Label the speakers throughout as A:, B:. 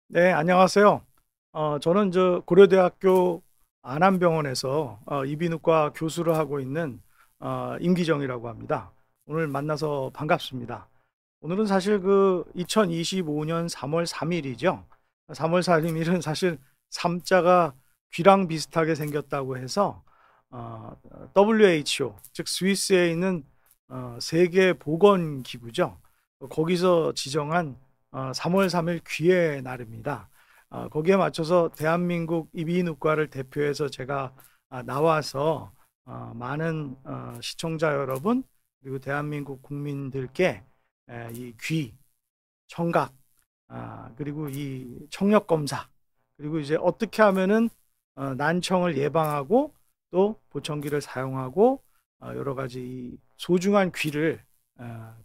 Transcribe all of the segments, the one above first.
A: 네, 안녕하세요. 저는 고려대학교 안암병원에서 이비인후과 교수를 하고 있는 임기정이라고 합니다. 오늘 만나서 반갑습니다. 오늘은 사실 2025년 3월 3일이죠. 3월 3일은 사실 삼자가 귀랑 비슷하게 생겼다고 해서 WHO, 즉 스위스에 있는 세계 보건기구죠. 거기서 지정한 3월 3일 귀의 날입니다. 거기에 맞춰서 대한민국 이비인후과를 대표해서 제가 나와서 많은 시청자 여러분 그리고 대한민국 국민들께 이 귀, 청각, 그리고 이 청력 검사, 그리고 이제 어떻게 하면은 난청을 예방하고 또 보청기를 사용하고 여러 가지 이 소중한 귀를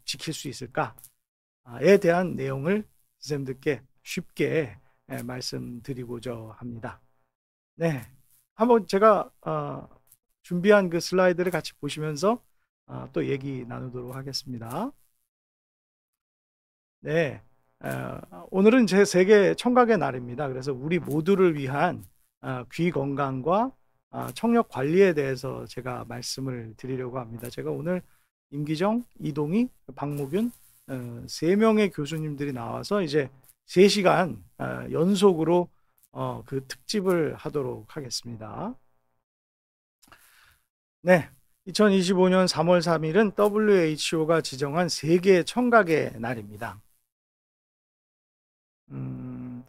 A: 지킬 수 있을까에 대한 내용을 선생님들께 쉽게 말씀드리고자 합니다. 네, 한번 제가 준비한 그 슬라이드를 같이 보시면서 또 얘기 나누도록 하겠습니다. 네, 오늘은 제 세계 청각의 날입니다. 그래서 우리 모두를 위한 귀 건강과 청력 관리에 대해서 제가 말씀을 드리려고 합니다. 제가 오늘 임기정, 이동희, 박무균 세 명의 교수님들이 나와서 이제 3시간 연속으로 그 특집을 하도록 하겠습니다. 네, 2025년 3월 3일은 WHO가 지정한 세계 청각의 날입니다. 이건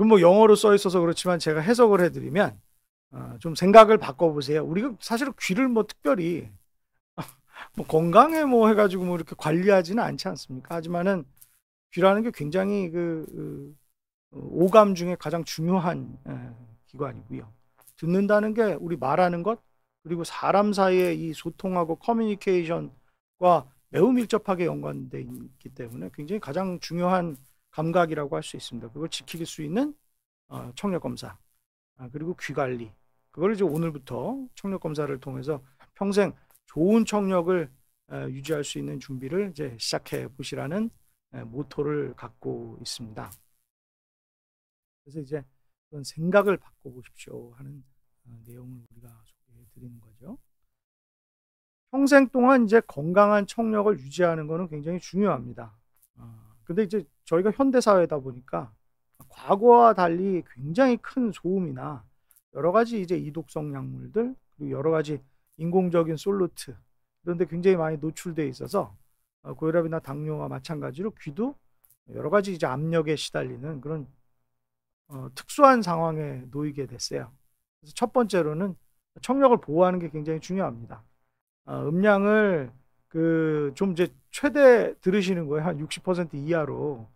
A: 뭐 영어로 써 있어서 그렇지만 제가 해석을 해드리면 좀 생각을 바꿔보세요. 우리가 사실은 귀를 뭐 특별히 뭐 건강에 뭐 해가지고 뭐 이렇게 관리하지는 않지 않습니까? 하지만은 귀라는 게 굉장히 오감 중에 가장 중요한 기관이고요. 듣는다는 게 우리 말하는 것 그리고 사람 사이의 이 소통하고 커뮤니케이션과 매우 밀접하게 연관되어 있기 때문에 굉장히 가장 중요한 감각이라고 할 수 있습니다. 그걸 지킬 수 있는 청력 검사 그리고 귀 관리 그걸 이제 오늘부터 청력 검사를 통해서 평생 좋은 청력을 유지할 수 있는 준비를 이제 시작해 보시라는 모토를 갖고 있습니다. 그래서 이제 그런 생각을 바꿔보십시오 하는 내용을 우리가 소개해 드리는 거죠. 평생 동안 이제 건강한 청력을 유지하는 것은 굉장히 중요합니다. 근데 이제 저희가 현대 사회다 보니까 과거와 달리 굉장히 큰 소음이나 여러 가지 이제 이독성 약물들 그리고 여러 가지 인공적인 솔루트 이런 데 굉장히 많이 노출돼 있어서 고혈압이나 당뇨와 마찬가지로 귀도 여러 가지 이제 압력에 시달리는 그런 특수한 상황에 놓이게 됐어요. 그래서 첫 번째로는 청력을 보호하는 게 굉장히 중요합니다. 음량을 좀 이제 최대 들으시는 거예요. 한 60% 이하로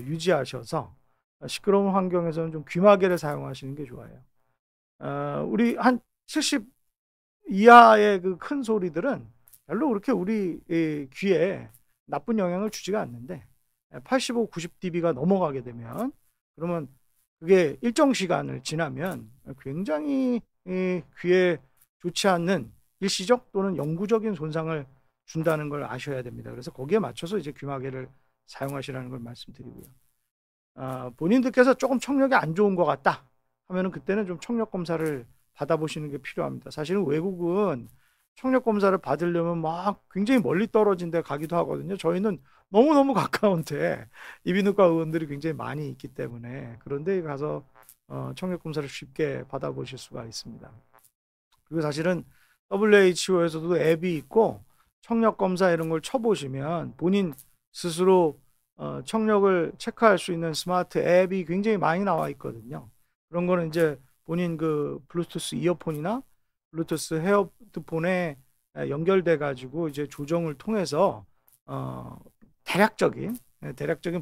A: 유지하셔서 시끄러운 환경에서는 좀 귀마개를 사용하시는 게 좋아요. 우리 한 70 이하의 그 큰 소리들은 별로 그렇게 우리 귀에 나쁜 영향을 주지가 않는데 85, 90dB가 넘어가게 되면 그러면 그게 일정 시간을 지나면 굉장히 귀에 좋지 않는 일시적 또는 영구적인 손상을 준다는 걸 아셔야 됩니다. 그래서 거기에 맞춰서 이제 귀마개를 사용하시라는 걸 말씀드리고요. 본인들께서 조금 청력이 안 좋은 것 같다 하면은 그때는 좀 청력 검사를 받아보시는 게 필요합니다. 사실은 외국은 청력 검사를 받으려면 막 굉장히 멀리 떨어진 데 가기도 하거든요. 저희는 너무너무 가까운데 이비인후과 의원들이 굉장히 많이 있기 때문에 그런 데 가서 청력 검사를 쉽게 받아보실 수가 있습니다. 그리고 사실은 WHO에서도 앱이 있고 청력 검사 이런 걸 쳐보시면 본인 스스로 청력을 체크할 수 있는 스마트 앱이 굉장히 많이 나와 있거든요. 그런 거는 이제 본인 블루투스 이어폰이나 블루투스 헤어드폰에 연결돼 가지고 이제 조정을 통해서 대략적인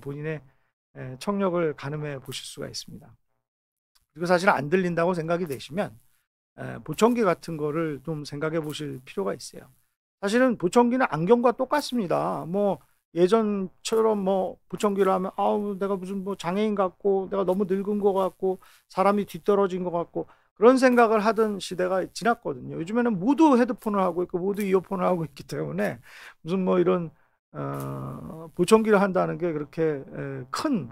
A: 본인의 청력을 가늠해 보실 수가 있습니다. 그리고 사실 안 들린다고 생각이 되시면 보청기 같은 거를 좀 생각해 보실 필요가 있어요. 사실은 보청기는 안경과 똑같습니다. 뭐 예전처럼 뭐 보청기를 하면 아우 내가 무슨 뭐 장애인 같고 내가 너무 늙은 것 같고 사람이 뒤떨어진 것 같고 그런 생각을 하던 시대가 지났거든요. 요즘에는 모두 헤드폰을 하고 있고 모두 이어폰을 하고 있기 때문에 무슨 뭐 이런 보청기를 한다는 게 그렇게 큰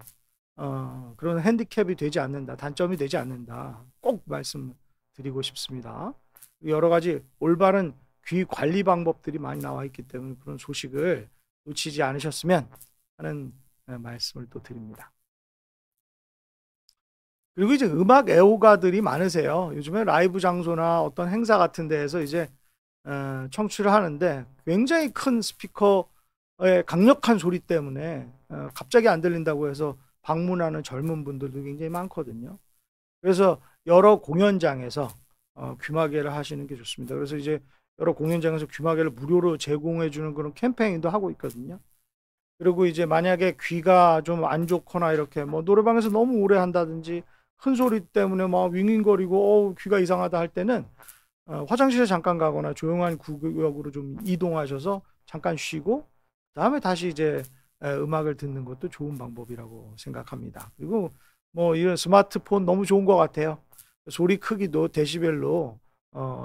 A: 그런 핸디캡이 되지 않는다, 단점이 되지 않는다, 꼭 말씀드리고 싶습니다. 여러 가지 올바른 귀 관리 방법들이 많이 나와 있기 때문에 그런 소식을 놓치지 않으셨으면 하는 말씀을 또 드립니다. 그리고 이제 음악 애호가들이 많으세요. 요즘에 라이브 장소나 어떤 행사 같은 데에서 이제 청취를 하는데 굉장히 큰 스피커의 강력한 소리 때문에 갑자기 안 들린다고 해서 방문하는 젊은 분들도 굉장히 많거든요. 그래서 여러 공연장에서 귀마개를 하시는 게 좋습니다. 그래서 이제 여러 공연장에서 귀마개를 무료로 제공해 주는 그런 캠페인도 하고 있거든요. 그리고 이제 만약에 귀가 좀 안 좋거나 이렇게 뭐 노래방에서 너무 오래 한다든지 큰 소리 때문에 막 윙윙거리고 귀가 이상하다 할 때는 화장실에 잠깐 가거나 조용한 구역으로 좀 이동하셔서 잠깐 쉬고 그다음에 다시 이제 음악을 듣는 것도 좋은 방법이라고 생각합니다. 그리고 뭐 이런 스마트폰 너무 좋은 것 같아요. 소리 크기도 데시벨로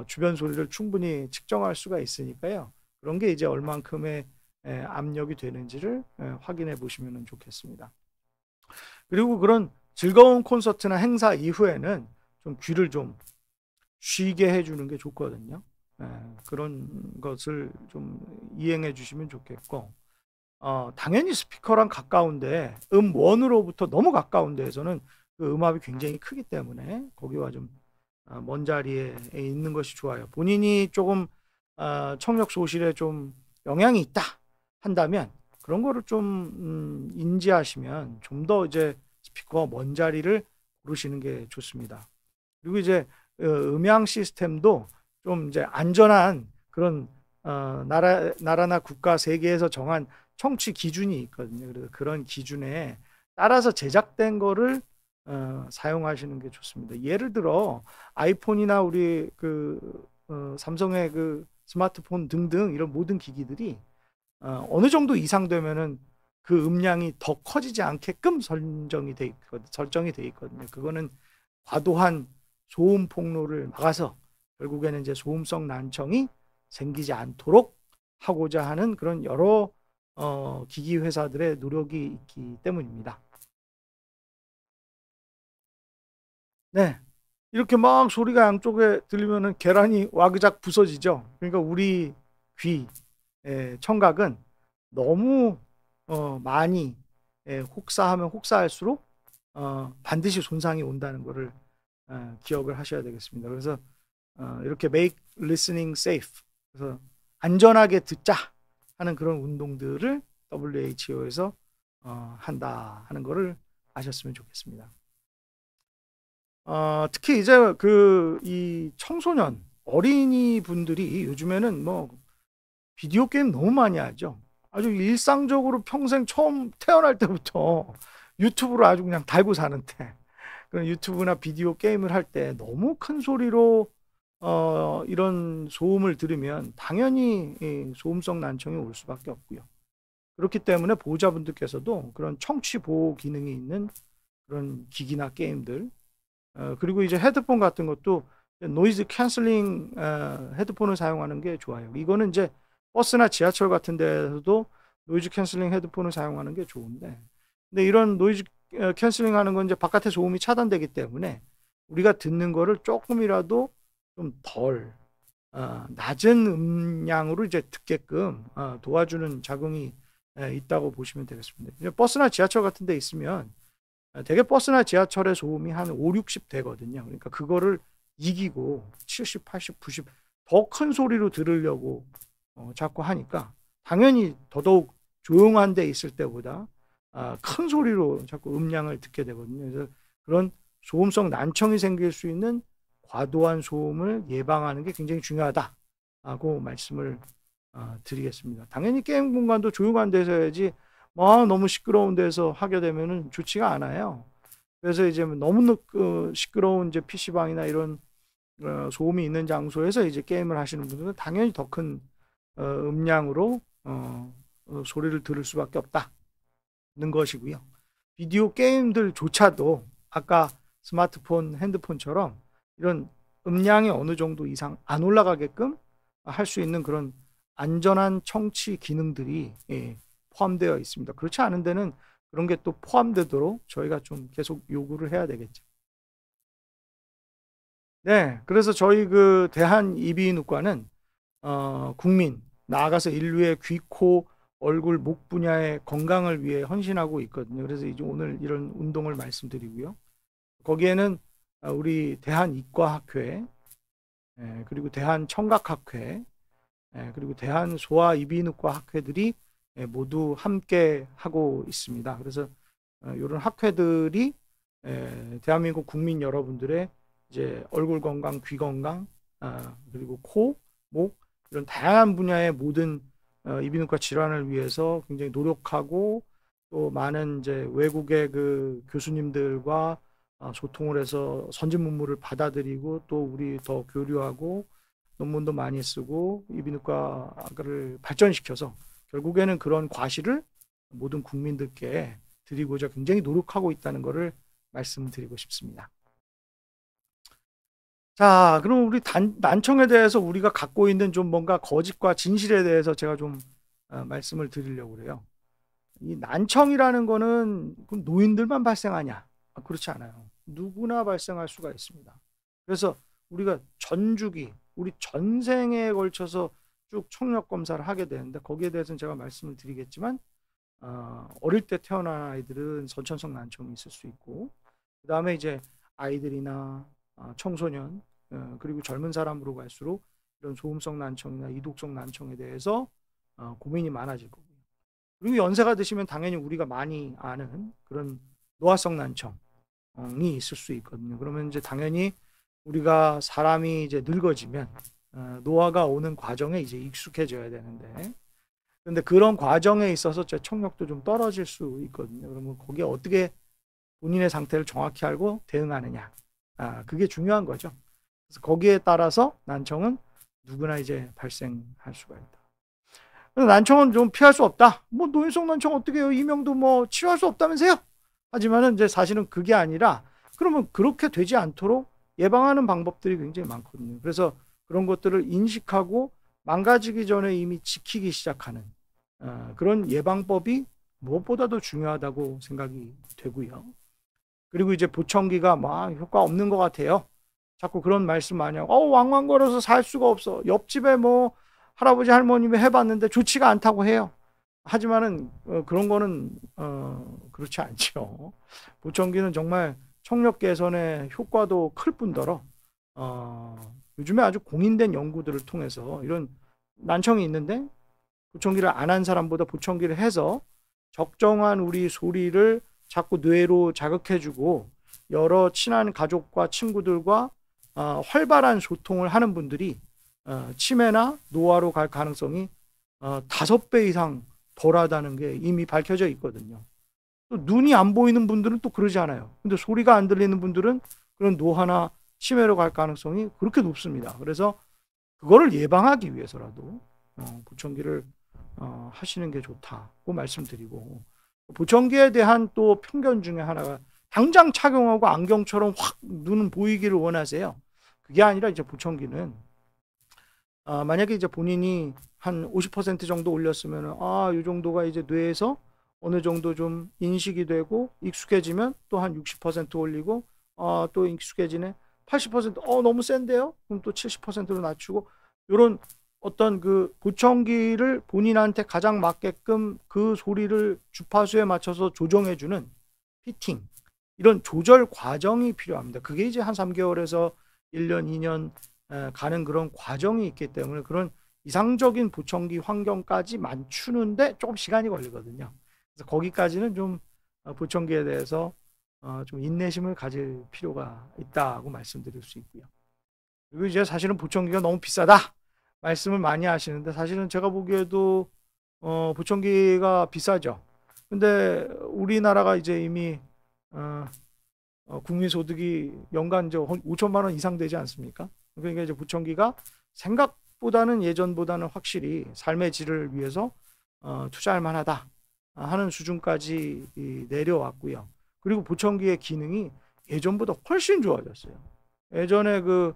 A: 주변 소리를 충분히 측정할 수가 있으니까요. 그런 게 이제 얼만큼의 압력이 되는지를 확인해 보시면 좋겠습니다. 그리고 그런 즐거운 콘서트나 행사 이후에는 좀 귀를 좀 쉬게 해주는 게 좋거든요. 그런 것을 좀 이행해 주시면 좋겠고, 당연히 스피커랑 가까운데 음원으로부터 너무 가까운 데에서는 그 음압이 굉장히 크기 때문에 거기와 좀 먼 자리에 있는 것이 좋아요. 본인이 조금 청력 소실에 좀 영향이 있다 한다면 그런 거를 좀 인지하시면 좀 더 이제 스피커와 먼 자리를 고르시는 게 좋습니다. 그리고 이제 음향 시스템도 좀 이제 안전한 그런 나라나 국가 세계에서 정한 청취 기준이 있거든요. 그래서 그런 기준에 따라서 제작된 거를 사용하시는 게 좋습니다. 예를 들어 아이폰이나 우리 삼성의 그 스마트폰 등등 이런 모든 기기들이 어느 정도 이상 되면은 그 음량이 더 커지지 않게끔 설정이 돼 있거든요. 그거는 과도한 소음 폭로를 막아서 결국에는 이제 소음성 난청이 생기지 않도록 하고자 하는 그런 여러 기기 회사들의 노력이 있기 때문입니다. 네. 이렇게 막 소리가 양쪽에 들리면은 계란이 와그작 부서지죠. 그러니까 우리 귀, 청각은 너무 많이 혹사하면 혹사할수록 반드시 손상이 온다는 것을 기억을 하셔야 되겠습니다. 그래서 이렇게 make listening safe, 그래서 안전하게 듣자 하는 그런 운동들을 WHO에서 한다 하는 것을 아셨으면 좋겠습니다. 특히 이제 이 청소년 어린이 분들이 요즘에는 뭐 비디오 게임 너무 많이 하죠. 아주 일상적으로 평생 처음 태어날 때부터 유튜브로 아주 그냥 달고 사는데 그런 유튜브나 비디오 게임을 할 때 너무 큰 소리로 이런 소음을 들으면 당연히 소음성 난청이 올 수밖에 없고요. 그렇기 때문에 보호자분들께서도 그런 청취 보호 기능이 있는 그런 기기나 게임들, 그리고 이제 헤드폰 같은 것도 노이즈 캔슬링 헤드폰을 사용하는 게 좋아요. 이거는 이제 버스나 지하철 같은 데서도 노이즈 캔슬링 헤드폰을 사용하는 게 좋은데, 근데 이런 노이즈 캔슬링 하는 건 이제 바깥의 소음이 차단되기 때문에 우리가 듣는 거를 조금이라도 좀 덜 낮은 음량으로 이제 듣게끔 도와주는 작용이 있다고 보시면 되겠습니다. 버스나 지하철 같은 데 있으면 대개 버스나 지하철의 소음이 한 5, 60 되거든요. 그러니까 그거를 이기고 70, 80, 90 더 큰 소리로 들으려고 자꾸 하니까 당연히 더더욱 조용한 데 있을 때보다 큰 소리로 자꾸 음량을 듣게 되거든요. 그래서 그런 소음성 난청이 생길 수 있는 과도한 소음을 예방하는 게 굉장히 중요하다고 말씀을 드리겠습니다. 당연히 게임 공간도 조용한 데서 해야지 너무 시끄러운 데서 하게 되면은 좋지가 않아요. 그래서 이제 너무 시끄러운 이제 PC방이나 이런 소음이 있는 장소에서 이제 게임을 하시는 분들은 당연히 더 큰 음량으로 소리를 들을 수밖에 없다는 것이고요. 비디오 게임들조차도 아까 스마트폰, 핸드폰처럼 이런 음량이 어느 정도 이상 안 올라가게끔 할 수 있는 그런 안전한 청취 기능들이 포함되어 있습니다. 그렇지 않은 데는 그런 게 또 포함되도록 저희가 좀 계속 요구를 해야 되겠죠. 네, 그래서 저희 그 대한이비인후과는 국민, 나아가서 인류의 귀, 코, 얼굴, 목 분야의 건강을 위해 헌신하고 있거든요. 그래서 이제 오늘 이런 운동을 말씀드리고요. 거기에는 우리 대한이과학회, 그리고 대한청각학회, 그리고 대한소아이비인후과 학회들이 모두 함께 하고 있습니다. 그래서 이런 학회들이 대한민국 국민 여러분들의 이제 얼굴 건강, 귀 건강, 그리고 코, 목 이런 다양한 분야의 모든 이비인후과 질환을 위해서 굉장히 노력하고 또 많은 이제 외국의 그 교수님들과 소통을 해서 선진 문물을 받아들이고 또 우리 더 교류하고 논문도 많이 쓰고 이비인후과를 발전시켜서 결국에는 그런 과실을 모든 국민들께 드리고자 굉장히 노력하고 있다는 것을 말씀드리고 싶습니다. 자, 그럼 우리 난청에 대해서 우리가 갖고 있는 좀 뭔가 거짓과 진실에 대해서 제가 좀 말씀을 드리려고 그래요. 이 난청이라는 거는 그럼 노인들만 발생하냐? 그렇지 않아요. 누구나 발생할 수가 있습니다. 그래서 우리가 전주기, 우리 전생에 걸쳐서 쭉 청력 검사를 하게 되는데 거기에 대해서는 제가 말씀을 드리겠지만 어릴 때 태어난 아이들은 선천성 난청이 있을 수 있고 그 다음에 이제 아이들이나 청소년 그리고 젊은 사람으로 갈수록 이런 소음성 난청이나 이독성 난청에 대해서 고민이 많아질 거고요. 그리고 연세가 드시면 당연히 우리가 많이 아는 그런 노화성 난청이 있을 수 있거든요. 그러면 이제 당연히 우리가 사람이 이제 늙어지면 노화가 오는 과정에 이제 익숙해져야 되는데 근데 그런 과정에 있어서 제 청력도 좀 떨어질 수 있거든요. 그러면 거기에 어떻게 본인의 상태를 정확히 알고 대응하느냐. 그게 중요한 거죠. 그래서 거기에 따라서 난청은 누구나 이제 발생할 수가 있다. 난청은 좀 피할 수 없다. 뭐 노인성 난청 어떻게 해요? 이명도 뭐 치료할 수 없다면서요? 하지만은 이제 사실은 그게 아니라 그러면 그렇게 되지 않도록 예방하는 방법들이 굉장히 많거든요. 그래서 그런 것들을 인식하고 망가지기 전에 이미 지키기 시작하는 그런 예방법이 무엇보다도 중요하다고 생각이 되고요. 그리고 이제 보청기가 막 효과 없는 것 같아요. 자꾸 그런 말씀 많이 하고 왕왕거려서 살 수가 없어. 옆집에 뭐 할아버지 할머님이 해봤는데 좋지가 않다고 해요. 하지만은 그런 거는 그렇지 않죠. 보청기는 정말 청력 개선의 효과도 클 뿐더러 요즘에 아주 공인된 연구들을 통해서 이런 난청이 있는데 보청기를 안 한 사람보다 보청기를 해서 적정한 우리 소리를 자꾸 뇌로 자극해주고 여러 친한 가족과 친구들과 활발한 소통을 하는 분들이 치매나 노화로 갈 가능성이 5배 이상 덜하다는 게 이미 밝혀져 있거든요. 또 눈이 안 보이는 분들은 또 그러지 않아요. 근데 소리가 안 들리는 분들은 그런 노화나 치매로 갈 가능성이 그렇게 높습니다. 그래서 그거를 예방하기 위해서라도 보청기를 하시는 게 좋다고 말씀드리고 보청기에 대한 또 편견 중에 하나가 당장 착용하고 안경처럼 확 눈은 보이기를 원하세요. 그게 아니라 이제 보청기는 만약에 이제 본인이 한 50% 정도 올렸으면 이 정도가 이제 뇌에서 어느 정도 좀 인식이 되고 익숙해지면 또 한 60% 올리고 또 익숙해지네 80% 너무 센데요? 그럼 또 70%로 낮추고 이런 어떤 그 보청기를 본인한테 가장 맞게끔 그 소리를 주파수에 맞춰서 조정해주는 피팅 이런 조절 과정이 필요합니다. 그게 이제 한 3개월에서 1년, 2년 가는 그런 과정이 있기 때문에 그런 이상적인 보청기 환경까지 맞추는데 조금 시간이 걸리거든요. 그래서 거기까지는 좀 보청기에 대해서 좀 인내심을 가질 필요가 있다고 말씀드릴 수 있고요. 그리고 이제 사실은 보청기가 너무 비싸다 말씀을 많이 하시는데 사실은 제가 보기에도 보청기가 비싸죠. 근데 우리나라가 이제 이미 국민 소득이 연간 이제 5천만 원 이상 되지 않습니까? 그러니까 이제 보청기가 생각보다는 예전보다는 확실히 삶의 질을 위해서 투자할 만하다 하는 수준까지 내려왔고요. 그리고 보청기의 기능이 예전보다 훨씬 좋아졌어요. 예전에 그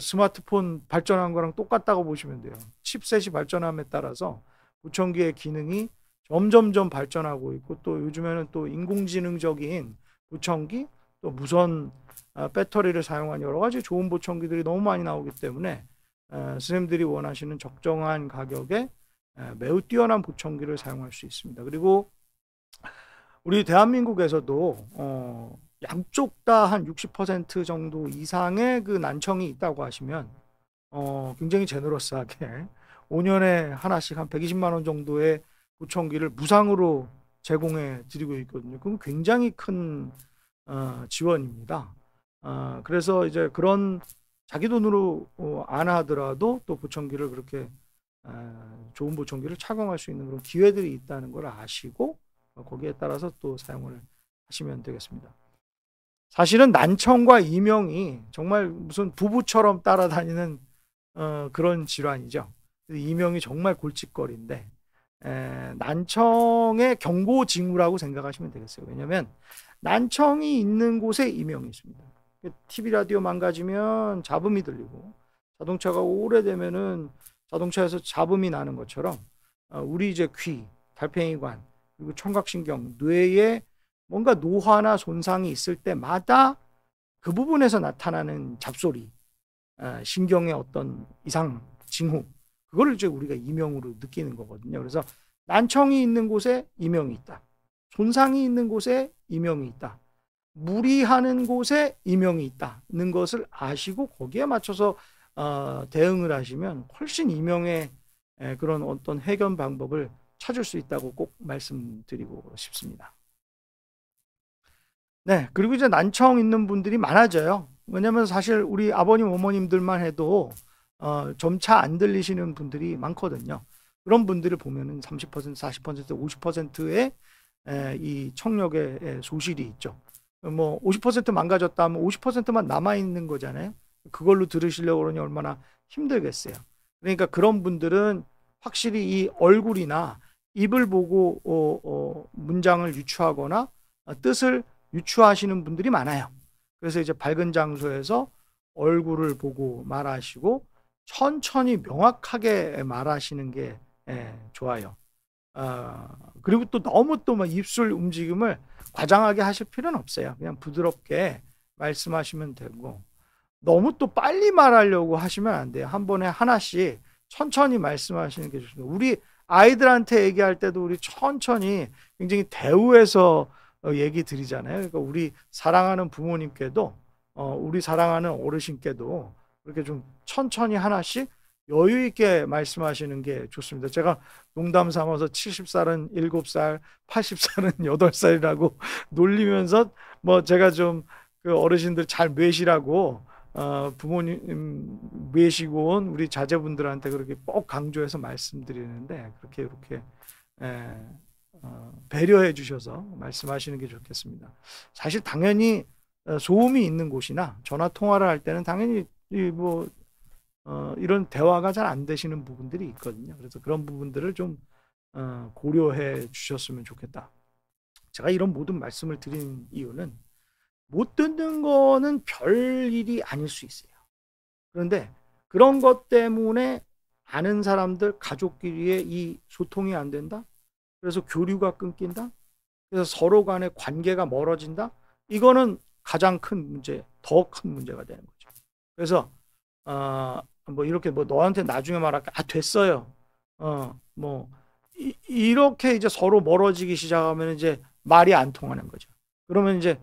A: 스마트폰 발전한 거랑 똑같다고 보시면 돼요. 칩셋이 발전함에 따라서 보청기의 기능이 점점점 발전하고 있고, 또 요즘에는 또 인공지능적인 보청기, 또 무선 배터리를 사용한 여러 가지 좋은 보청기들이 너무 많이 나오기 때문에 선생님들이 원하시는 적정한 가격에 매우 뛰어난 보청기를 사용할 수 있습니다. 그리고 우리 대한민국에서도 양쪽 다 한 60% 정도 이상의 그 난청이 있다고 하시면 굉장히 제너러스하게 5년에 하나씩 한 120만 원 정도의 보청기를 무상으로 제공해 드리고 있거든요. 그건 굉장히 큰 지원입니다. 그래서 이제 그런 자기 돈으로 안 하더라도 또 보청기를 그렇게 좋은 보청기를 착용할 수 있는 그런 기회들이 있다는 걸 아시고 거기에 따라서 또 사용을 하시면 되겠습니다. 사실은 난청과 이명이 정말 무슨 부부처럼 따라다니는 그런 질환이죠. 이명이 정말 골칫거리인데 난청의 경고징후라고 생각하시면 되겠어요. 왜냐하면 난청이 있는 곳에 이명이 있습니다. TV 라디오 망가지면 잡음이 들리고, 자동차가 오래되면은 자동차에서 잡음이 나는 것처럼 우리 이제 귀, 달팽이관, 그리고 청각신경, 뇌에 뭔가 노화나 손상이 있을 때마다 그 부분에서 나타나는 잡소리, 신경의 어떤 이상, 징후, 그거를 이제 우리가 이명으로 느끼는 거거든요. 그래서 난청이 있는 곳에 이명이 있다. 손상이 있는 곳에 이명이 있다. 무리하는 곳에 이명이 있다는 것을 아시고 거기에 맞춰서 대응을 하시면 훨씬 이명의 그런 어떤 해결 방법을 찾을 수 있다고 꼭 말씀드리고 싶습니다. 네, 그리고 이제 난청 있는 분들이 많아져요. 왜냐면 사실 우리 아버님, 어머님들만 해도 점차 안 들리시는 분들이 많거든요. 그런 분들을 보면은 30%, 40%, 50%의 이 청력의 소실이 있죠. 뭐 50% 망가졌다면 50%만 남아있는 거잖아요. 그걸로 들으시려고 그러니 얼마나 힘들겠어요. 그러니까 그런 분들은 확실히 이 얼굴이나 입을 보고 문장을 유추하거나 뜻을 유추하시는 분들이 많아요. 그래서 이제 밝은 장소에서 얼굴을 보고 말하시고 천천히 명확하게 말하시는 게 좋아요. 그리고 또 너무 또 막 입술 움직임을 과장하게 하실 필요는 없어요. 그냥 부드럽게 말씀하시면 되고, 너무 또 빨리 말하려고 하시면 안 돼요. 한 번에 하나씩 천천히 말씀하시는 게 좋습니다. 우리 아이들한테 얘기할 때도 우리 천천히 굉장히 대우해서 얘기 드리잖아요. 그러니까 우리 사랑하는 부모님께도 우리 사랑하는 어르신께도 이렇게 좀 천천히 하나씩 여유 있게 말씀하시는 게 좋습니다. 제가 농담 삼아서 70살은 7살, 80살은 8살이라고 놀리면서 뭐 제가 좀 그 어르신들 잘 뇌시라고 부모님 뇌시고 온 우리 자제분들한테 그렇게 꼭 강조해서 말씀드리는데, 그렇게 이렇게 배려해 주셔서 말씀하시는 게 좋겠습니다. 사실 당연히 소음이 있는 곳이나 전화 통화를 할 때는 당연히 뭐 이런 대화가 잘 안 되시는 부분들이 있거든요. 그래서 그런 부분들을 좀 고려해 주셨으면 좋겠다. 제가 이런 모든 말씀을 드린 이유는 못 듣는 거는 별 일이 아닐 수 있어요. 그런데 그런 것 때문에 아는 사람들, 가족끼리의 이 소통이 안 된다. 그래서 교류가 끊긴다. 그래서 서로 간의 관계가 멀어진다. 이거는 가장 큰 문제, 더 큰 문제가 되는 거죠. 그래서 뭐 이렇게 뭐 너한테 나중에 말할게. 됐어요. 뭐 이렇게 이제 서로 멀어지기 시작하면 이제 말이 안 통하는 거죠. 그러면 이제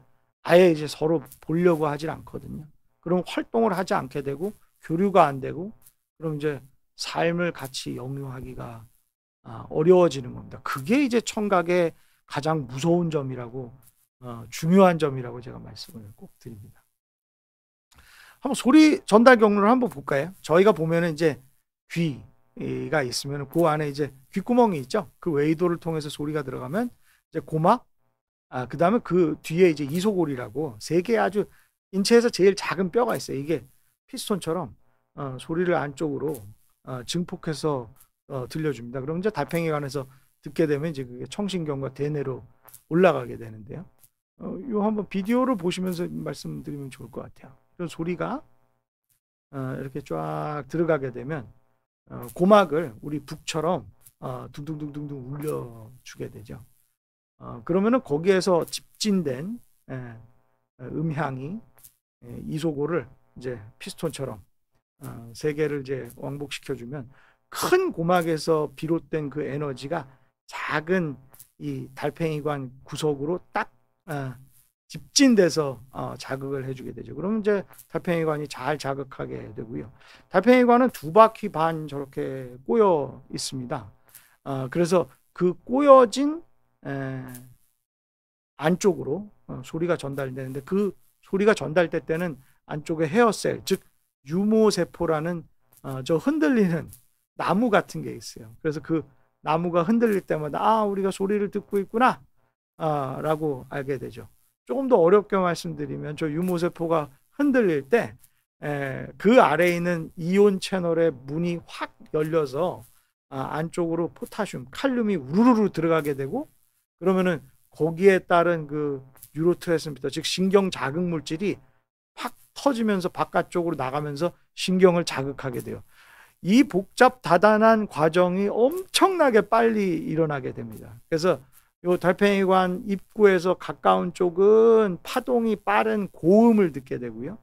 A: 아예 이제 서로 보려고 하질 않거든요. 그럼 활동을 하지 않게 되고 교류가 안 되고, 그럼 이제 삶을 같이 영유하기가 어려워지는 겁니다. 그게 이제 청각의 가장 무서운 점이라고 중요한 점이라고 제가 말씀을 꼭 드립니다. 한번 소리 전달 경로를 한번 볼까요? 저희가 보면은 이제 귀가 있으면 그 안에 이제 귓구멍이 있죠. 그 웨이도를 통해서 소리가 들어가면 이제 고막, 그 다음에 그 뒤에 이제 이소골이라고 세 개 아주 인체에서 제일 작은 뼈가 있어요. 이게 피스톤처럼 소리를 안쪽으로 증폭해서 들려줍니다. 그럼 이제 달팽이관에서 듣게 되면 이제 그게 청신경과 대뇌로 올라가게 되는데요. 요 한번 비디오를 보시면서 말씀드리면 좋을 것 같아요. 이런 소리가 이렇게 쫙 들어가게 되면 고막을 우리 북처럼 둥둥둥둥둥 울려주게 되죠. 그러면은 거기에서 집진된 음향이 이소고를 이제 피스톤처럼 세 개를 이제 왕복시켜주면 큰 고막에서 비롯된 그 에너지가 작은 이 달팽이관 구석으로 딱 집진돼서 자극을 해주게 되죠. 그러면 이제 달팽이관이 잘 자극하게 되고요. 달팽이관은 2바퀴 반 저렇게 꼬여 있습니다. 그래서 그 꼬여진 안쪽으로 소리가 전달되는데 그 소리가 전달될 때는 안쪽에 헤어셀, 즉 유모세포라는 저 흔들리는 나무 같은 게 있어요. 그래서 그 나무가 흔들릴 때마다 우리가 소리를 듣고 있구나 라고 알게 되죠. 조금 더 어렵게 말씀드리면 저 유모세포가 흔들릴 때 그 아래에 있는 이온 채널의 문이 확 열려서 안쪽으로 포타슘, 칼륨이 우르르 들어가게 되고 그러면은 거기에 따른 그 뉴로트랜스미터, 즉 신경 자극 물질이 확 터지면서 바깥쪽으로 나가면서 신경을 자극하게 돼요. 이 복잡 다단한 과정이 엄청나게 빨리 일어나게 됩니다. 그래서 요 달팽이관 입구에서 가까운 쪽은 파동이 빠른 고음을 듣게 되고요.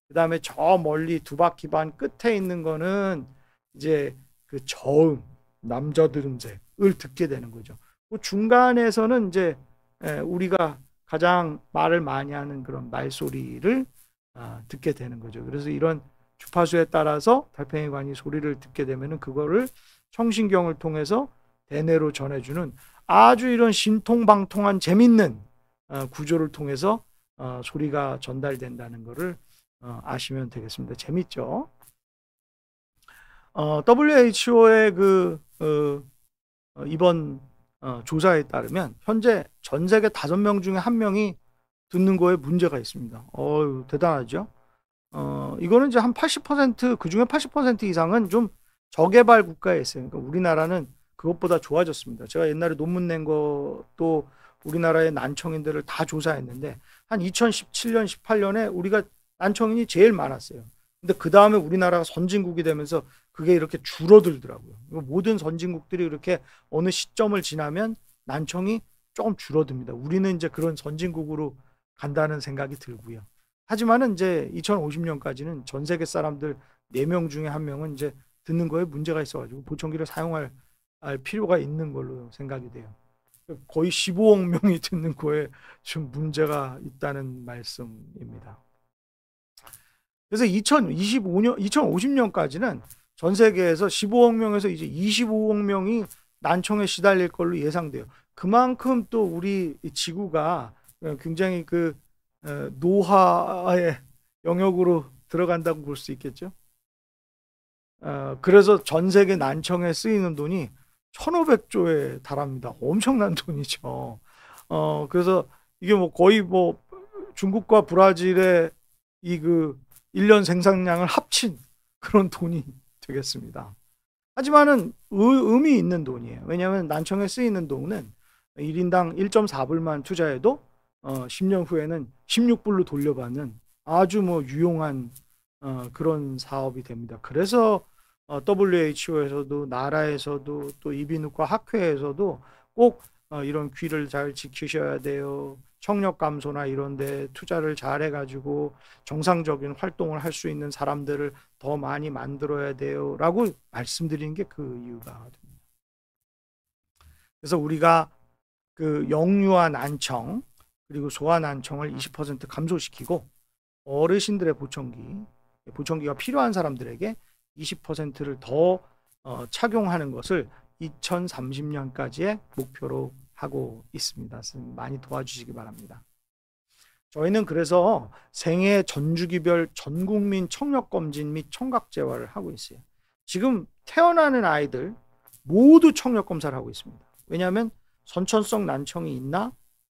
A: 그 다음에 저 멀리 2바퀴 반 끝에 있는 거는 이제 그 저음, 남저들음색을 듣게 되는 거죠. 그 중간에서는 이제 우리가 가장 말을 많이 하는 그런 말소리를 듣게 되는 거죠. 그래서 이런 주파수에 따라서 달팽이관이 소리를 듣게 되면은 그거를 청신경을 통해서 대뇌로 전해주는 아주 이런 신통방통한 재밌는 구조를 통해서 소리가 전달된다는 것을 아시면 되겠습니다. 재밌죠? WHO의 이번 조사에 따르면 현재 전 세계 5명 중에 1명이 듣는 거에 문제가 있습니다. 대단하죠? 이거는 이제 한 80%, 그 중에 80% 이상은 좀 저개발 국가에 있어요. 그러니까 우리나라는 그것보다 좋아졌습니다. 제가 옛날에 논문 낸 것도 우리나라의 난청인들을 다 조사했는데 한 2017년, 18년에 우리가 난청인이 제일 많았어요. 근데 그 다음에 우리나라가 선진국이 되면서 그게 이렇게 줄어들더라고요. 모든 선진국들이 이렇게 어느 시점을 지나면 난청이 조금 줄어듭니다. 우리는 이제 그런 선진국으로 간다는 생각이 들고요. 하지만은 이제 2050년까지는 전 세계 사람들 4명 중에 1명은 이제 듣는 거에 문제가 있어가지고 보청기를 사용할 필요가 있는 걸로 생각이 돼요. 거의 15억 명이 듣는 거에 좀 문제가 있다는 말씀입니다. 그래서 2050년까지는 전 세계에서 15억 명에서 이제 25억 명이 난청에 시달릴 걸로 예상돼요. 그만큼 또 우리 지구가 굉장히 그 노화의 영역으로 들어간다고 볼 수 있겠죠. 그래서 전 세계 난청에 쓰이는 돈이 1,500조에 달합니다. 엄청난 돈이죠. 그래서 이게 뭐 거의 뭐 중국과 브라질의 이 그 1년 생산량을 합친 그런 돈이 되겠습니다. 하지만은 의미 있는 돈이에요. 왜냐하면 난청에 쓰이는 돈은 1인당 1.4불만 투자해도 10년 후에는 16불로 돌려받는 아주 뭐 유용한 그런 사업이 됩니다. 그래서 WHO에서도 나라에서도 또 이비인후과 학회에서도 꼭 이런 귀를 잘 지키셔야 돼요. 청력 감소나 이런 데 투자를 잘 해가지고 정상적인 활동을 할 수 있는 사람들을 더 많이 만들어야 돼요 라고 말씀드리는 게 그 이유가 됩니다. 그래서 우리가 그 영유아 난청 그리고 소아 난청을 20% 감소시키고 어르신들의 보청기가 필요한 사람들에게 20%를 더 착용하는 것을 2030년까지의 목표로 하고 있습니다. 많이 도와주시기 바랍니다. 저희는 그래서 생애 전주기별 전국민 청력검진 및 청각재활을 하고 있어요. 지금 태어나는 아이들 모두 청력검사를 하고 있습니다. 왜냐하면 선천성 난청이 있나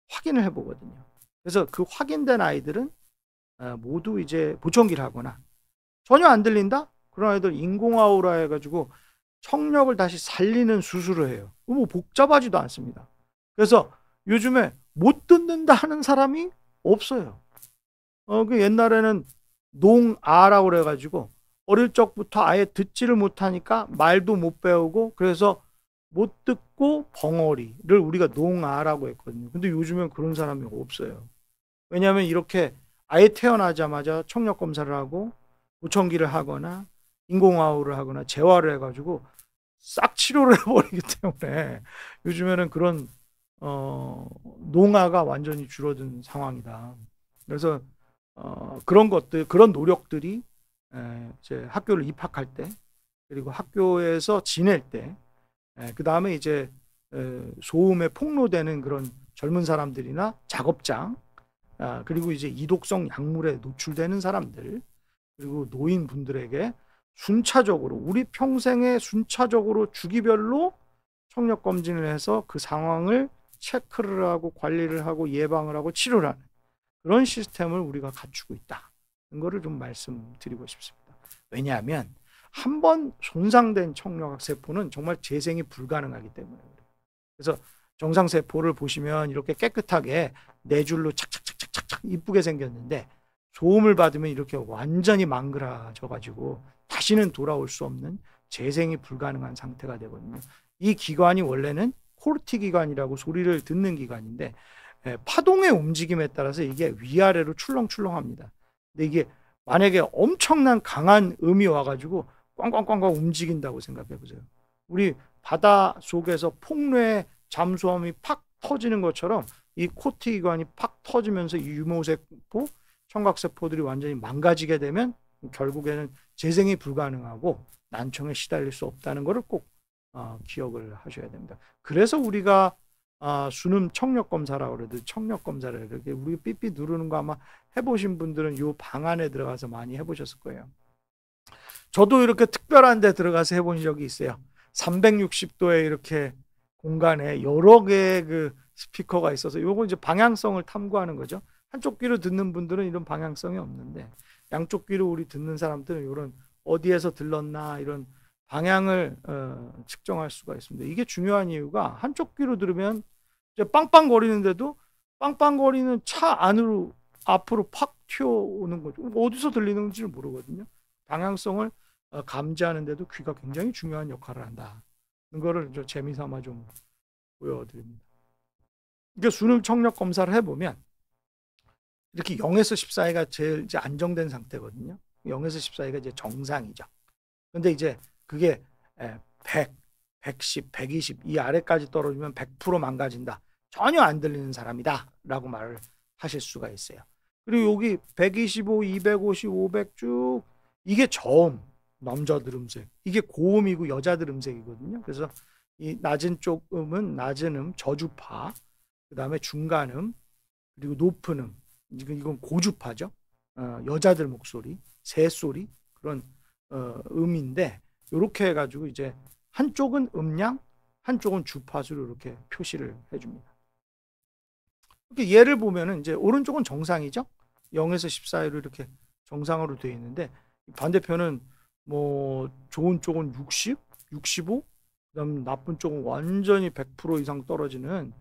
A: 확인을 해보거든요. 그래서 그 확인된 아이들은 모두 이제 보청기를 하거나 전혀 안 들린다? 그런 아이들 인공아우라 해가지고 청력을 다시 살리는 수술을 해요. 뭐 복잡하지도 않습니다. 그래서 요즘에 못 듣는다 하는 사람이 없어요. 그 옛날에는 농아라고 그래가지고 어릴 적부터 아예 듣지를 못하니까 말도 못 배우고 그래서 못 듣고 벙어리를 우리가 농아라고 했거든요. 근데 요즘엔 그런 사람이 없어요. 왜냐하면 이렇게 아예 태어나자마자 청력 검사를 하고 보청기를 하거나 인공화호를 하거나 재활을 해가지고 싹 치료를 해버리기 때문에 요즘에는 그런 농아가 완전히 줄어든 상황이다. 그래서 그런 것들, 그런 노력들이 이제 학교를 입학할 때, 그리고 학교에서 지낼 때, 그 다음에 이제 소음에 폭로되는 그런 젊은 사람들이나 작업장, 그리고 이제 이독성 약물에 노출되는 사람들, 그리고 노인분들에게 순차적으로, 우리 평생에 순차적으로 주기별로 청력 검진을 해서 그 상황을 체크를 하고 관리를 하고 예방을 하고 치료를 하는 그런 시스템을 우리가 갖추고 있다는 거를 좀 말씀드리고 싶습니다. 왜냐하면 한 번 손상된 청력학 세포는 정말 재생이 불가능하기 때문에. 그래서 정상세포를 보시면 이렇게 깨끗하게 네 줄로 착착착착착 이쁘게 생겼는데, 소음을 받으면 이렇게 완전히 망그라져 가지고 다시는 돌아올 수 없는 재생이 불가능한 상태가 되거든요. 이 기관이 원래는 코르티 기관이라고 소리를 듣는 기관인데, 파동의 움직임에 따라서 이게 위아래로 출렁출렁합니다. 근데 이게 만약에 엄청난 강한 음이 와가지고 꽝꽝꽝꽝 움직인다고 생각해 보세요. 우리 바다 속에서 폭류의 잠수함이 팍 터지는 것처럼 이 코르티 기관이 팍 터지면서 이 유모세포, 청각세포들이 완전히 망가지게 되면 결국에는 재생이 불가능하고 난청에 시달릴 수 없다는 것을 꼭 기억을 하셔야 됩니다. 그래서 우리가 수능 청력 검사라고 그래도 청력 검사를 이렇게 우리 삐삐 누르는 거 아마 해보신 분들은 이 방 안에 들어가서 많이 해보셨을 거예요. 저도 이렇게 특별한 데 들어가서 해본 적이 있어요. 360도에 이렇게 공간에 여러 개의 그 스피커가 있어서 요거 이제 방향성을 탐구하는 거죠. 한쪽 귀로 듣는 분들은 이런 방향성이 없는데 양쪽 귀로 우리 듣는 사람들은 이런 어디에서 들렀나 이런 방향을 측정할 수가 있습니다. 이게 중요한 이유가 한쪽 귀로 들으면 이제 빵빵거리는데도 빵빵거리는 차 안으로 앞으로 팍 튀어오는 거죠. 어디서 들리는지를 모르거든요. 방향성을 감지하는데도 귀가 굉장히 중요한 역할을 한다. 이거를 재미삼아 좀 보여드립니다. 그러니까 수능 청력 검사를 해보면 이렇게 0에서 10 사이가 제일 이제 안정된 상태거든요. 0에서 10 사이가 이제 정상이죠. 근데 이제 그게 100, 110, 120 이 아래까지 떨어지면 100% 망가진다. 전혀 안 들리는 사람이다. 라고 말을 하실 수가 있어요. 그리고 여기 125, 250, 500 쭉 이게 저음, 남자들 음색. 이게 고음이고 여자들 음색이거든요. 그래서 이 낮은 쪽 음은 낮은 음, 저주파. 그 다음에 중간음, 그리고 높은 음. 이건 고주파죠. 여자들 목소리, 새소리 그런 음인데 이렇게 해가지고 이제 한쪽은 음량, 한쪽은 주파수로 이렇게 표시를 해줍니다. 이렇게 예를 보면은 이제 오른쪽은 정상이죠. 0에서 10 사이로 이렇게 정상으로 되어 있는데 반대편은 뭐 좋은 쪽은 60, 65, 그다음 나쁜 쪽은 완전히 100% 이상 떨어지는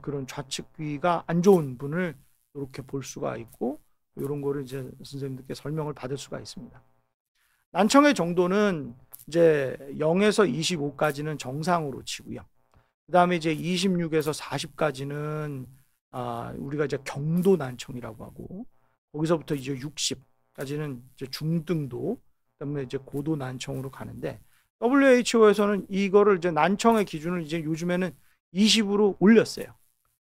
A: 그런 좌측 귀가 안 좋은 분을 이렇게 볼 수가 있고 이런 거를 이제 선생님들께 설명을 받을 수가 있습니다. 난청의 정도는 이제 0에서 25까지는 정상으로 치고요. 그 다음에 이제 26에서 40까지는 우리가 이제 경도 난청이라고 하고 거기서부터 이제 60까지는 이제 중등도, 그다음에 이제 고도 난청으로 가는데 WHO에서는 이거를 이제 난청의 기준을 이제 요즘에는 20으로 올렸어요.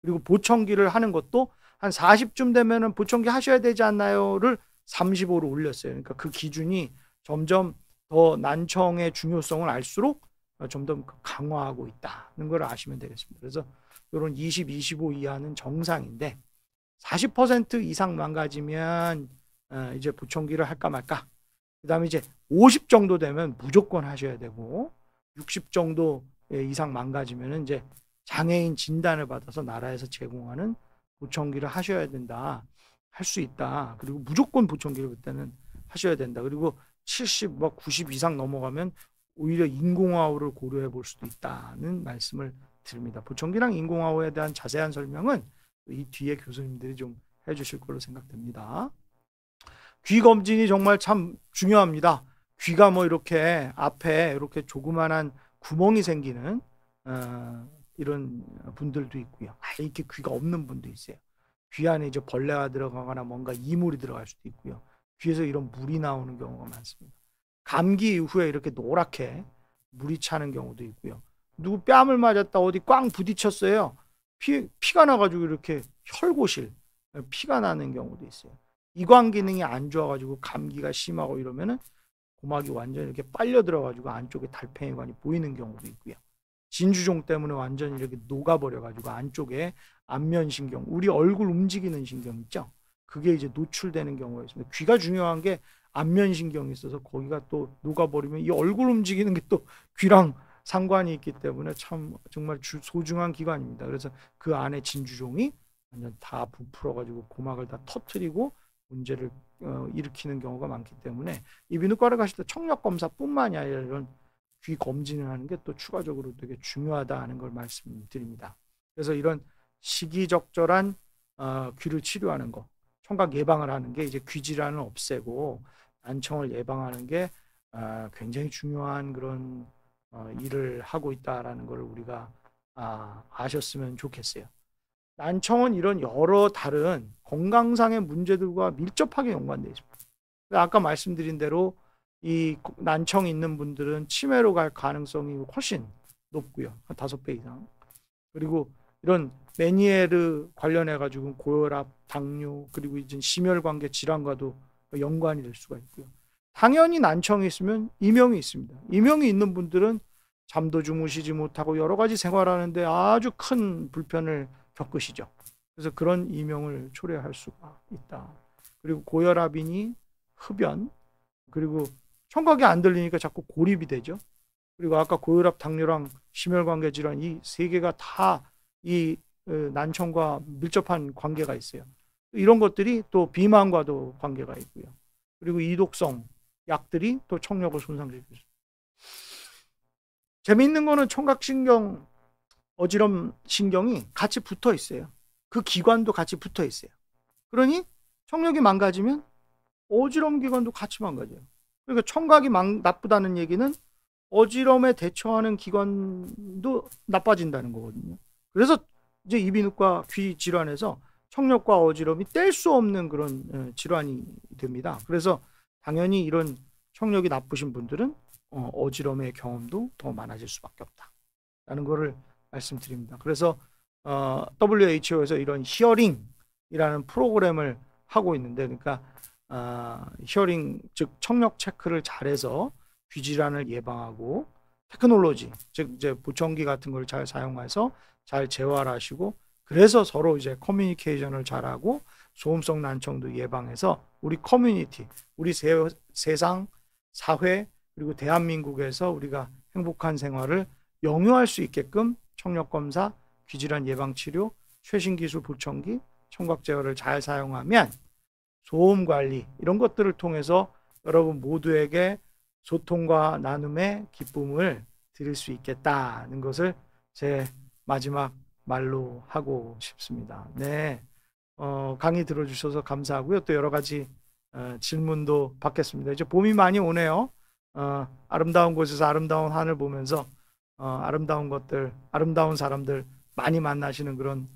A: 그리고 보청기를 하는 것도 한 40쯤 되면은 보청기 하셔야 되지 않나요를 35로 올렸어요. 그러니까 그 기준이 점점 더 난청의 중요성을 알수록 점점 강화하고 있다는 걸 아시면 되겠습니다. 그래서 이런 20, 25 이하는 정상인데 40% 이상 망가지면 이제 보청기를 할까 말까. 그 다음에 이제 50 정도 되면 무조건 하셔야 되고 60 정도 이상 망가지면 이제 장애인 진단을 받아서 나라에서 제공하는 보청기를 하셔야 된다. 할 수 있다. 그리고 무조건 보청기를 그때는 하셔야 된다. 그리고 70, 90 이상 넘어가면 오히려 인공화호를 고려해 볼 수도 있다는 말씀을 드립니다. 보청기랑 인공화호에 대한 자세한 설명은 이 뒤에 교수님들이 좀 해주실 걸로 생각됩니다. 귀 검진이 정말 참 중요합니다. 귀가 뭐 이렇게 앞에 이렇게 조그만한 구멍이 생기는 이런 분들도 있고요. 이렇게 귀가 없는 분도 있어요. 귀 안에 이제 벌레가 들어가거나 뭔가 이물이 들어갈 수도 있고요. 귀에서 이런 물이 나오는 경우가 많습니다. 감기 이후에 이렇게 노랗게 물이 차는 경우도 있고요. 누구 뺨을 맞았다 어디 꽝 부딪혔어요. 피가 나가지고 이렇게 혈고실, 피가 나는 경우도 있어요. 이관 기능이 안 좋아가지고 감기가 심하고 이러면은 고막이 완전히 이렇게 빨려 들어가지고 안쪽에 달팽이관이 보이는 경우도 있고요. 진주종 때문에 완전히 이렇게 녹아버려가지고 안쪽에 안면신경, 우리 얼굴 움직이는 신경 있죠? 그게 이제 노출되는 경우가 있습니다. 귀가 중요한 게 안면신경이 있어서 거기가 또 녹아버리면 이 얼굴 움직이는 게 또 귀랑 상관이 있기 때문에 참 정말 소중한 기관입니다. 그래서 그 안에 진주종이 완전 다 부풀어가지고 고막을 다 터트리고 문제를 일으키는 경우가 많기 때문에 이비인후과를 가실 때 청력 검사뿐만이 아니라 이런 귀 검진을 하는 게 또 추가적으로 되게 중요하다는 걸 말씀드립니다. 그래서 이런 시기적절한 귀를 치료하는 거, 청각 예방을 하는 게 이제 귀 질환을 없애고 난청을 예방하는 게 굉장히 중요한 그런 일을 하고 있다라는 걸 우리가 아셨으면 좋겠어요. 난청은 이런 여러 다른 건강상의 문제들과 밀접하게 연관되어 있습니다. 아까 말씀드린 대로 이 난청이 있는 분들은 치매로 갈 가능성이 훨씬 높고요. 한 5배 이상. 그리고 이런 메니에르 관련해 가지고 고혈압, 당뇨, 그리고 이제 심혈관계 질환과도 연관이 될 수가 있고요. 당연히 난청이 있으면 이명이 있습니다. 이명이 있는 분들은 잠도 주무시지 못하고 여러 가지 생활하는데 아주 큰 불편을 겪으시죠. 그래서 그런 이명을 초래할 수가 있다. 그리고 고혈압이니 흡연, 그리고 청각이 안 들리니까 자꾸 고립이 되죠. 그리고 아까 고혈압, 당뇨랑 심혈관계 질환 이 세 개가 다 이 난청과 밀접한 관계가 있어요. 이런 것들이 또 비만과도 관계가 있고요. 그리고 이독성 약들이 또 청력을 손상시키고 있습니다. 재미있는 거는 청각신경, 어지럼 신경이 같이 붙어 있어요. 그 기관도 같이 붙어 있어요. 그러니 청력이 망가지면 어지럼 기관도 같이 망가져요. 그러니까 청각이 나쁘다는 얘기는 어지럼에 대처하는 기관도 나빠진다는 거거든요. 그래서 이제 이비인후과 귀 질환에서 청력과 어지럼이 뗄 수 없는 그런 질환이 됩니다. 그래서 당연히 이런 청력이 나쁘신 분들은 어지럼의 경험도 더 많아질 수밖에 없다라는 거를 말씀드립니다. 그래서 WHO에서 이런 히어링이라는 프로그램을 하고 있는데, 그러니까 히어링 즉 청력 체크를 잘해서 귀 질환을 예방하고 테크놀로지 즉 이제 보청기 같은 걸 잘 사용해서 잘 재활하시고 그래서 서로 이제 커뮤니케이션을 잘하고 소음성 난청도 예방해서 우리 커뮤니티, 우리 세상, 사회 그리고 대한민국에서 우리가 행복한 생활을 영유할 수 있게끔 청력검사, 귀질환 예방치료, 최신기술 보청기, 청각제어를 잘 사용하면 소음관리 이런 것들을 통해서 여러분 모두에게 소통과 나눔의 기쁨을 드릴 수 있겠다는 것을 제 마지막 말로 하고 싶습니다. 네, 강의 들어주셔서 감사하고요. 또 여러 가지 질문도 받겠습니다. 이제 봄이 많이 오네요. 아름다운 곳에서 아름다운 하늘 보면서 아름다운 것들, 아름다운 사람들 많이 만나시는 그런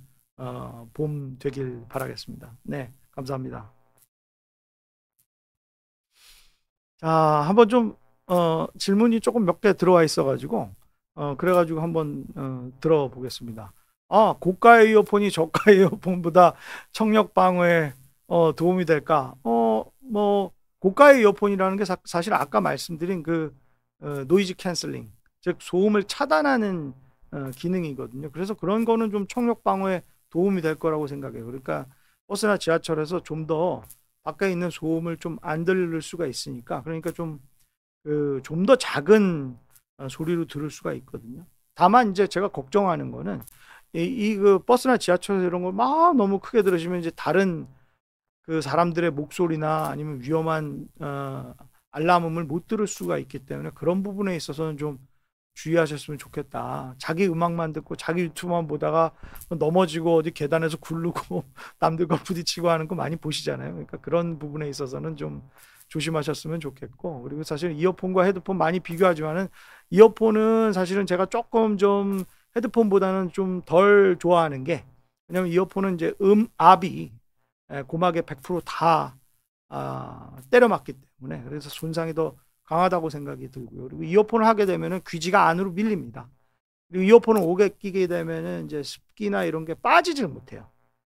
A: 봄 되길 바라겠습니다. 네, 감사합니다. 자, 한번 좀 질문이 조금 몇 개 들어와 있어가지고 그래가지고 한번 들어보겠습니다. 고가의 이어폰이 저가의 이어폰보다 청력 방어에 도움이 될까? 뭐 고가의 이어폰이라는 게 사실 아까 말씀드린 그 노이즈 캔슬링, 즉 소음을 차단하는 기능이거든요. 그래서 그런 거는 좀 청력 방어에 도움이 될 거라고 생각해요. 그러니까 버스나 지하철에서 좀 더 밖에 있는 소음을 좀 안 들을 수가 있으니까, 그러니까 좀 더 작은 소리로 들을 수가 있거든요. 다만 이제 제가 걱정하는 거는 그 버스나 지하철에서 이런 걸 막 너무 크게 들으시면 이제 다른 그 사람들의 목소리나 아니면 위험한 알람음을 못 들을 수가 있기 때문에 그런 부분에 있어서는 좀 주의하셨으면 좋겠다. 자기 음악만 듣고 자기 유튜브만 보다가 넘어지고 어디 계단에서 굴르고 남들과 부딪히고 하는 거 많이 보시잖아요. 그러니까 그런 부분에 있어서는 좀 조심하셨으면 좋겠고, 그리고 사실 이어폰과 헤드폰 많이 비교하지만은 이어폰은 사실은 제가 조금 좀 헤드폰보다는 좀 덜 좋아하는 게, 왜냐면 이어폰은 이제 압이 고막에 100%다 때려 맞기 때문에, 그래서 손상이 더 강하다고 생각이 들고요. 그리고 이어폰을 하게 되면은 귀지가 안으로 밀립니다. 그리고 이어폰을 오래 끼게 되면은 이제 습기나 이런 게 빠지질 못해요.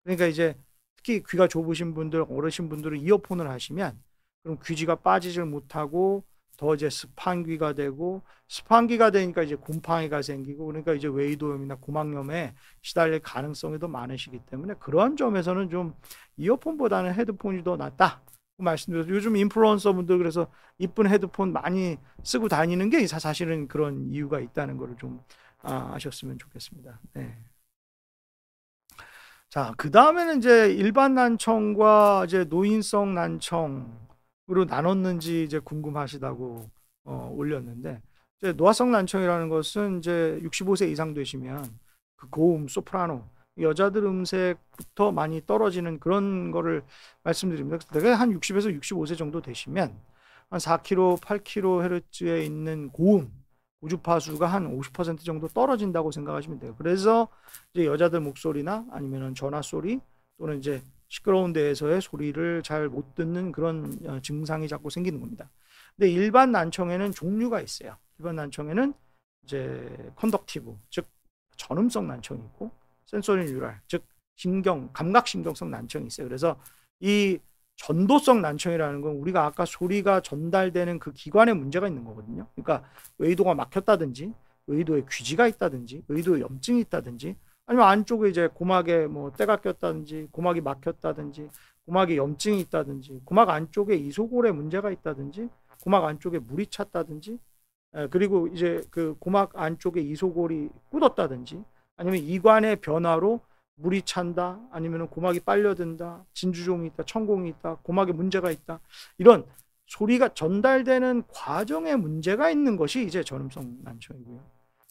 A: 그러니까 이제 특히 귀가 좁으신 분들, 어르신 분들은 이어폰을 하시면 그럼 귀지가 빠지질 못하고 더 이제 습한 귀가 되고, 습한 귀가 되니까 이제 곰팡이가 생기고, 그러니까 이제 웨이도염이나 고막염에 시달릴 가능성이 더 많으시기 때문에 그런 점에서는 좀 이어폰보다는 헤드폰이 더 낫다 말씀드려서, 요즘 인플루언서 분들 그래서 이쁜 헤드폰 많이 쓰고 다니는 게 사실은 그런 이유가 있다는 거를 좀 아셨으면 좋겠습니다. 네. 자, 그 다음에는 이제 일반 난청과 이제 노인성 난청으로 나눴는지 이제 궁금하시다고 올렸는데, 이제 노화성 난청이라는 것은 이제 65세 이상 되시면 그 고음, 소프라노, 여자들 음색부터 많이 떨어지는 그런 거를 말씀드립니다. 대개 한 60에서 65세 정도 되시면 한 4km, 8kHz에 있는 고음, 고주파수가 한 50% 정도 떨어진다고 생각하시면 돼요. 그래서 이제 여자들 목소리나 아니면 전화 소리 또는 이제 시끄러운 데에서의 소리를 잘 못 듣는 그런 증상이 자꾸 생기는 겁니다. 근데 일반 난청에는 종류가 있어요. 일반 난청에는 이제 컨덕티브, 즉 전음성 난청이 있고, 센소리 뉴랄, 즉 감각신경성 난청이 있어요. 그래서 이 전도성 난청이라는 건 우리가 아까 소리가 전달되는 그 기관에 문제가 있는 거거든요. 그러니까 웨이도가 막혔다든지, 웨이도에 귀지가 있다든지, 웨이도에 염증이 있다든지, 아니면 안쪽에 이제 고막에 뭐 때가 꼈다든지, 고막이 막혔다든지, 고막에 염증이 있다든지, 고막 안쪽에 이소골에 문제가 있다든지, 고막 안쪽에 물이 찼다든지, 그리고 이제 그 고막 안쪽에 이소골이 굳었다든지, 아니면 이관의 변화로 물이 찬다, 아니면 고막이 빨려든다, 진주종이 있다, 천공이 있다, 고막에 문제가 있다, 이런 소리가 전달되는 과정에 문제가 있는 것이 이제 전음성 난청이고요.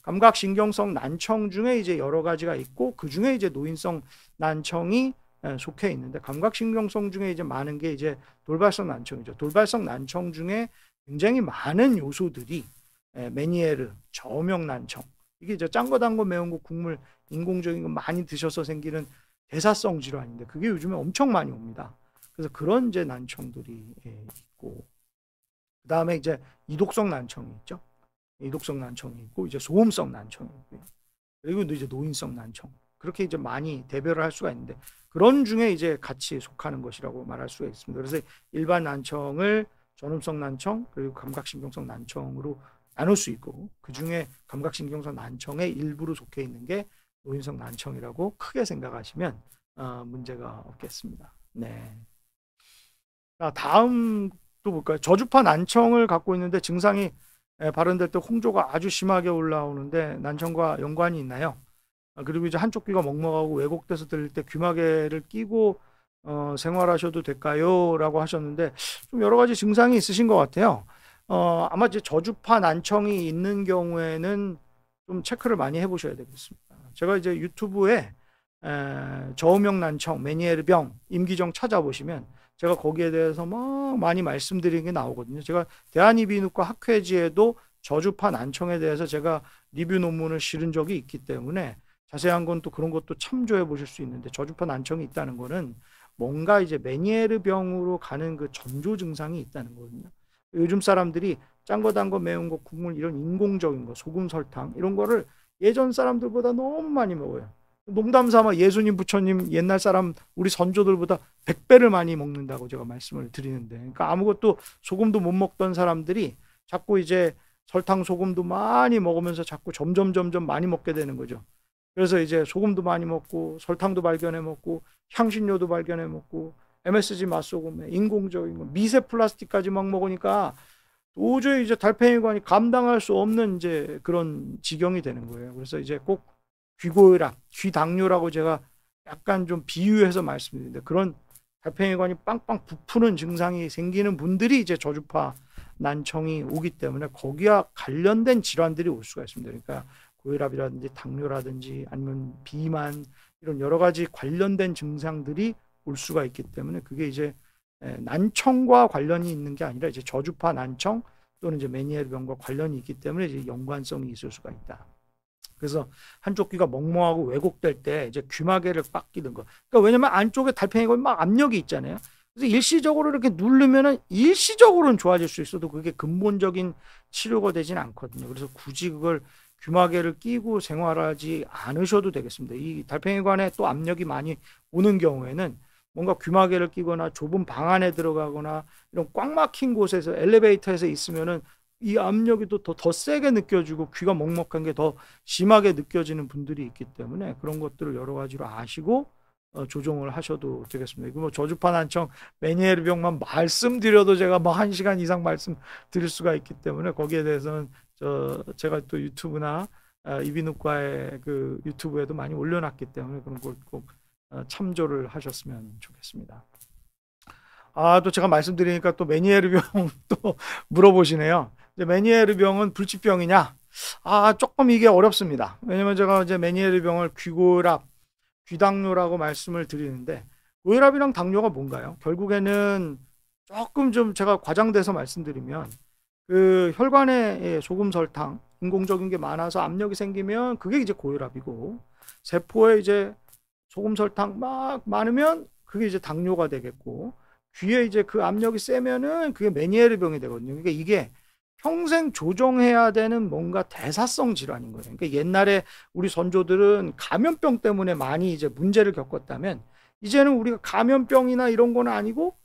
A: 감각신경성 난청 중에 이제 여러 가지가 있고, 그 중에 이제 노인성 난청이 속해 있는데, 감각신경성 중에 이제 많은 게 이제 돌발성 난청이죠. 돌발성 난청 중에 굉장히 많은 요소들이 메니에르, 저음역 난청, 이게 이제 짠 거 단 거 매운 거 국물 인공적인 거 많이 드셔서 생기는 대사성 질환인데, 그게 요즘에 엄청 많이 옵니다. 그래서 그런 이제 난청들이 있고, 그 다음에 이제 이독성 난청이 있죠. 이독성 난청이 있고, 이제 소음성 난청이 있고요. 그리고 이제 노인성 난청, 그렇게 이제 많이 대별을 할 수가 있는데, 그런 중에 이제 같이 속하는 것이라고 말할 수가 있습니다. 그래서 일반 난청을 전음성 난청 그리고 감각신경성 난청으로 나눌 수 있고, 그 중에 감각신경성 난청의 일부로 속해 있는 게 노인성 난청이라고 크게 생각하시면 문제가 없겠습니다. 네. 자, 다음 또 볼까요? 저주파 난청을 갖고 있는데 증상이 발현될 때 홍조가 아주 심하게 올라오는데 난청과 연관이 있나요? 그리고 이제 한쪽 귀가 먹먹하고 왜곡돼서 들릴 때 귀마개를 끼고 생활하셔도 될까요? 라고 하셨는데, 좀 여러 가지 증상이 있으신 것 같아요. 아마 이제 저주파 난청이 있는 경우에는 좀 체크를 많이 해보셔야 되겠습니다. 제가 이제 유튜브에 저음역 난청, 메니에르병, 임기정 찾아보시면 제가 거기에 대해서 막 많이 말씀드리는 게 나오거든요. 제가 대한이비인후과 학회지에도 저주파 난청에 대해서 제가 리뷰 논문을 실은 적이 있기 때문에 자세한 건 또 그런 것도 참조해 보실 수 있는데, 저주파 난청이 있다는 거는 뭔가 이제 메니에르병으로 가는 그 전조 증상이 있다는 거거든요. 요즘 사람들이 짠 거 단 거 매운 거 국물 이런 인공적인 거, 소금 설탕 이런 거를 예전 사람들보다 너무 많이 먹어요. 농담 삼아 예수님 부처님 옛날 사람 우리 선조들보다 100배를 많이 먹는다고 제가 말씀을 드리는데, 그러니까 아무것도 소금도 못 먹던 사람들이 자꾸 이제 설탕 소금도 많이 먹으면서 자꾸 점점 많이 먹게 되는 거죠. 그래서 이제 소금도 많이 먹고 설탕도 발견해 먹고 향신료도 발견해 먹고 MSG 맛소금에 인공적인 거, 미세 플라스틱까지 막 먹으니까 도저히 이제 달팽이관이 감당할 수 없는 이제 그런 지경이 되는 거예요. 그래서 이제 꼭 귀고혈압, 귀당뇨라고 제가 약간 좀 비유해서 말씀드리는데, 그런 달팽이관이 빵빵 부푸는 증상이 생기는 분들이 이제 저주파 난청이 오기 때문에 거기와 관련된 질환들이 올 수가 있습니다. 그러니까 고혈압이라든지 당뇨라든지 아니면 비만 이런 여러 가지 관련된 증상들이 올 수가 있기 때문에 그게 이제 난청과 관련이 있는 게 아니라 이제 저주파 난청 또는 이제 메니에르 병과 관련이 있기 때문에 이제 연관성이 있을 수가 있다. 그래서 한쪽 귀가 멍멍하고 왜곡될 때 이제 귀마개를 빡 끼는 거. 그러니까 왜냐면 안쪽에 달팽이가 막 압력이 있잖아요. 그래서 일시적으로 이렇게 누르면은 일시적으로는 좋아질 수 있어도 그게 근본적인 치료가 되진 않거든요. 그래서 굳이 그걸 귀마개를 끼고 생활하지 않으셔도 되겠습니다. 이 달팽이관에 또 압력이 많이 오는 경우에는 뭔가 귀마개를 끼거나 좁은 방 안에 들어가거나 이런 꽉 막힌 곳에서 엘리베이터에서 있으면은 이 압력이 더 세게 느껴지고 귀가 먹먹한 게 더 심하게 느껴지는 분들이 있기 때문에 그런 것들을 여러 가지로 아시고 조정을 하셔도 되겠습니다. 이거 뭐 저주파 난청 메니에르 병만 말씀드려도 제가 뭐 1시간 이상 말씀드릴 수가 있기 때문에 거기에 대해서는 제가 또 유튜브나 이비인후과의 그 유튜브에도 많이 올려놨기 때문에 그런 걸 꼭 참조를 하셨으면 좋겠습니다. 또 제가 말씀드리니까 또 메니에르 병 또 물어보시네요. 이제 메니에르 병은 불치병이냐? 조금 이게 어렵습니다. 왜냐면 제가 이제 메니에르 병을 귀고혈압, 귀당뇨라고 말씀을 드리는데 고혈압이랑 당뇨가 뭔가요? 결국에는 조금 좀 제가 과장돼서 말씀드리면 그 혈관에 소금 설탕, 인공적인 게 많아서 압력이 생기면 그게 이제 고혈압이고 세포에 이제 소금 설탕 막 많으면 그게 이제 당뇨가 되겠고 귀에 이제 그 압력이 세면은 그게 메니에르 병이 되거든요. 그러니까 이게 평생 조정해야 되는 뭔가 대사성 질환인 거예요. 그러니까 옛날에 우리 선조들은 감염병 때문에 많이 이제 문제를 겪었다면 이제는 우리가 감염병이나 이런 건 아니고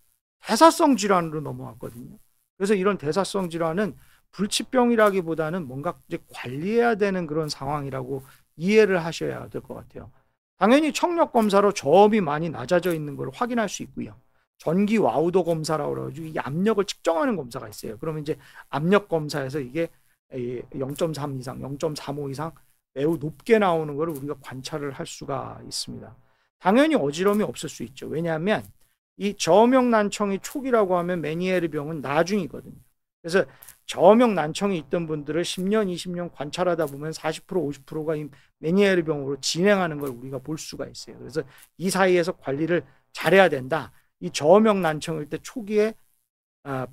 A: 대사성 질환으로 넘어왔거든요. 그래서 이런 대사성 질환은 불치병이라기보다는 뭔가 이제 관리해야 되는 그런 상황이라고 이해를 하셔야 될 것 같아요. 당연히 청력 검사로 저음이 많이 낮아져 있는 걸 확인할 수 있고요. 전기 와우도 검사라고 그래가지고 이 압력을 측정하는 검사가 있어요. 그러면 이제 압력 검사에서 이게 0.3 이상, 0.35 이상 매우 높게 나오는 걸 우리가 관찰을 할 수가 있습니다. 당연히 어지러움이 없을 수 있죠. 왜냐하면 이 저음형 난청이 초기라고 하면 메니에르 병은 나중이거든요. 그래서 저음형 난청이 있던 분들을 10년, 20년 관찰하다 보면 40%, 50%가 이 메니에르 병으로 진행하는 걸 우리가 볼 수가 있어요. 그래서 이 사이에서 관리를 잘해야 된다. 이 저음형 난청일 때 초기에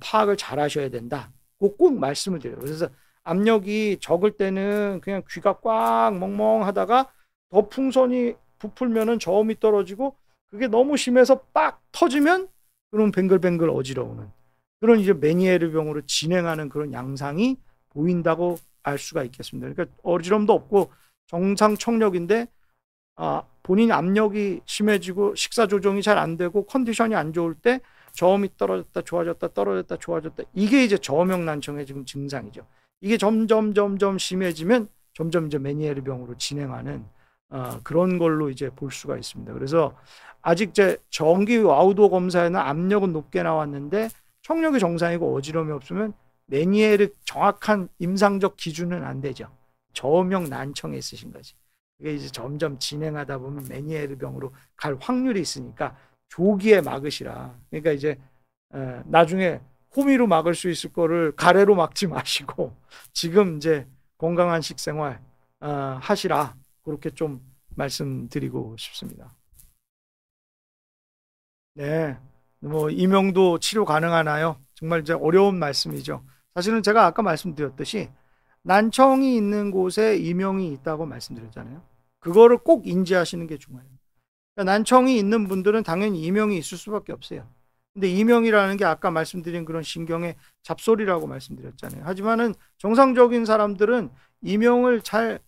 A: 파악을 잘 하셔야 된다. 꼭 말씀을 드려요. 그래서 압력이 적을 때는 그냥 귀가 꽉 멍멍하다가 더 풍선이 부풀면은 저음이 떨어지고 그게 너무 심해서 빡 터지면 그럼 뱅글뱅글 어지러우는 그런 이제 메니에르 병으로 진행하는 그런 양상이 보인다고 알 수가 있겠습니다. 그러니까 어지럼도 없고 정상 청력인데 본인 압력이 심해지고 식사 조정이 잘 안 되고 컨디션이 안 좋을 때 저음이 떨어졌다 좋아졌다 떨어졌다 좋아졌다 이게 이제 저음형 난청의 지금 증상이죠. 이게 점점 심해지면 점점 이제 메니에르 병으로 진행하는 그런 걸로 이제 볼 수가 있습니다. 그래서 아직 이제 정기 와우도 검사에는 압력은 높게 나왔는데 청력이 정상이고 어지러움이 없으면 메니에르 정확한 임상적 기준은 안 되죠. 저음형 난청에 있으신 거지. 이게 이제 점점 진행하다 보면 메니에르 병으로 갈 확률이 있으니까 조기에 막으시라. 그러니까 이제 나중에 호미로 막을 수 있을 거를 가래로 막지 마시고 지금 이제 건강한 식생활 하시라. 그렇게 좀 말씀드리고 싶습니다. 네. 뭐 이명도 치료 가능하나요? 정말 이제 어려운 말씀이죠. 사실은 제가 아까 말씀드렸듯이 난청이 있는 곳에 이명이 있다고 말씀드렸잖아요. 그거를 꼭 인지하시는 게 중요해요. 그러니까 난청이 있는 분들은 당연히 이명이 있을 수밖에 없어요. 근데 이명이라는 게 아까 말씀드린 그런 신경의 잡소리라고 말씀드렸잖아요. 하지만은 정상적인 사람들은 이명을 잘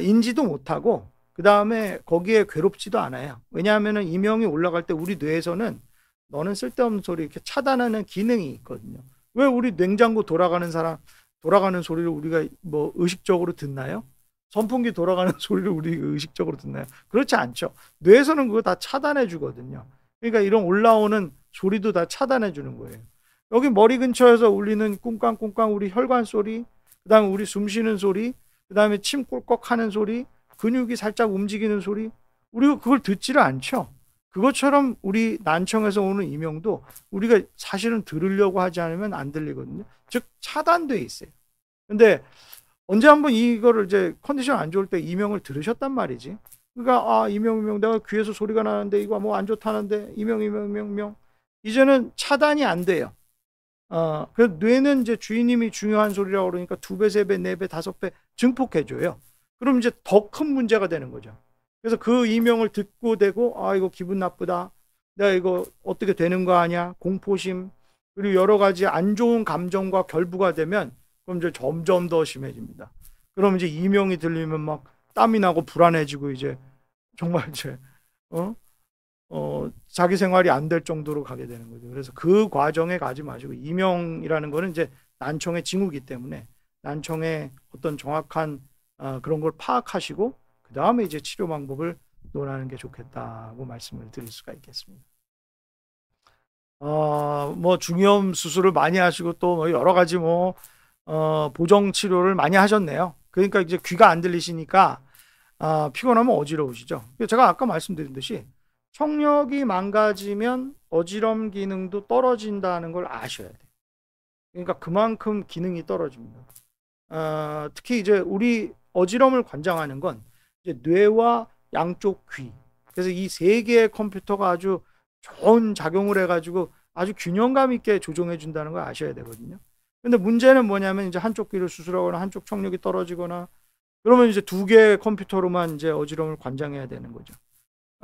A: 인지도 못하고 그 다음에 거기에 괴롭지도 않아요. 왜냐하면 이명이 올라갈 때 우리 뇌에서는 너는 쓸데없는 소리 이렇게 차단하는 기능이 있거든요. 왜 우리 냉장고 돌아가는 소리를 우리가 뭐 의식적으로 듣나요? 선풍기 돌아가는 소리를 우리 의식적으로 듣나요? 그렇지 않죠. 뇌에서는 그거 다 차단해 주거든요. 그러니까 이런 올라오는 소리도 다 차단해 주는 거예요. 여기 머리 근처에서 울리는 꿍깡꿍깡 우리 혈관 소리, 그다음에 우리 숨 쉬는 소리, 그다음에 침 꿀꺽 하는 소리, 근육이 살짝 움직이는 소리, 우리가 그걸 듣지를 않죠. 그것처럼 우리 난청에서 오는 이명도 우리가 사실은 들으려고 하지 않으면 안 들리거든요. 즉 차단돼 있어요. 근데 언제 한번 이거를 이제 컨디션 안 좋을 때 이명을 들으셨단 말이지. 그러니까 이명 내가 귀에서 소리가 나는데 이거 뭐 안 좋다는데 이명 이제는 차단이 안 돼요. 그 뇌는 이제 주인님이 중요한 소리라고 그러니까 2배, 3배, 4배, 5배 증폭해줘요. 그럼 이제 더 큰 문제가 되는 거죠. 그래서 그 이명을 듣고 대고, 아, 이거 기분 나쁘다. 내가 이거 어떻게 되는 거 아니야? 공포심, 그리고 여러 가지 안 좋은 감정과 결부가 되면, 그럼 이제 점점 더 심해집니다. 그럼 이제 이명이 들리면 막 땀이 나고 불안해지고, 이제 정말 이제, 어? 자기 생활이 안 될 정도로 가게 되는 거죠. 그래서 그 과정에 가지 마시고, 이명이라는 거는 이제 난청의 징후이기 때문에 난청의 어떤 정확한 그런 걸 파악하시고 그 다음에 이제 치료 방법을 논하는 게 좋겠다고 말씀을 드릴 수가 있겠습니다. 뭐 중이염 수술을 많이 하시고 또 뭐 여러 가지 뭐 보정 치료를 많이 하셨네요. 그러니까 이제 귀가 안 들리시니까 피곤하면 어지러우시죠. 제가 아까 말씀드린 듯이 청력이 망가지면 어지럼 기능도 떨어진다는 걸 아셔야 돼요. 그러니까 그만큼 기능이 떨어집니다. 특히 이제 우리 어지럼을 관장하는 건 이제 뇌와 양쪽 귀. 그래서 이 세 개의 컴퓨터가 아주 좋은 작용을 해가지고 아주 균형감 있게 조종해 준다는 걸 아셔야 되거든요. 근데 문제는 뭐냐면 이제 한쪽 귀를 수술하거나 한쪽 청력이 떨어지거나 그러면 이제 2개의 컴퓨터로만 이제 어지럼을 관장해야 되는 거죠.